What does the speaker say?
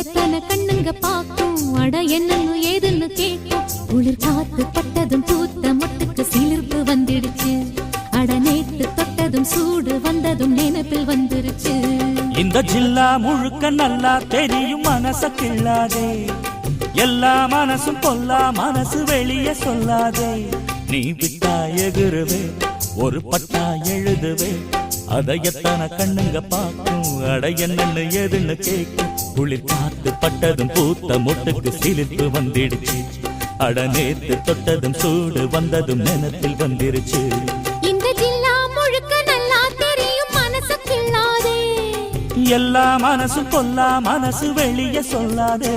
எத்தனை கண்ணுங்க பாக்கும் அட என்னன்னு ஏதுன்னு கேட்கும் குளிர் காத்து பட்டதும் பூத்த மொட்டுக்கு சிலிர்ப்பு வந்துடுச்சு அட நேத்து தொட்டதும் சூடு வந்ததும் நினைப்பில் வந்துருச்சு இந்த ஜில்லா முழுக்க நல்லா தெரியும் மனச கிள்ளாதே எல்லா மனசும் பொல்லா மனசு வெளியே சொல்லாதே நீ விட்டா எகுருவே ஒரு பட்டா எழுதுவே அத எத்தனை கண்ணுங்க பாக்கும் அட என்னன்னு எதுன்னு கேட்கும் குளிர் காத்து பட்டதும் பூத்த மொட்டுக்கு சிலிர்ப்பு வந்துடுச்சு அட நேத்து தொட்டதும் சூடு வந்ததும் நினைப்பில் வந்துருச்சு இந்த ஜில்லா முழுக்க நல்லா தெரியும் மனசு கிள்ளாதே எல்லா மனசும் பொல்லா மனசு வெளியே சொல்லாதே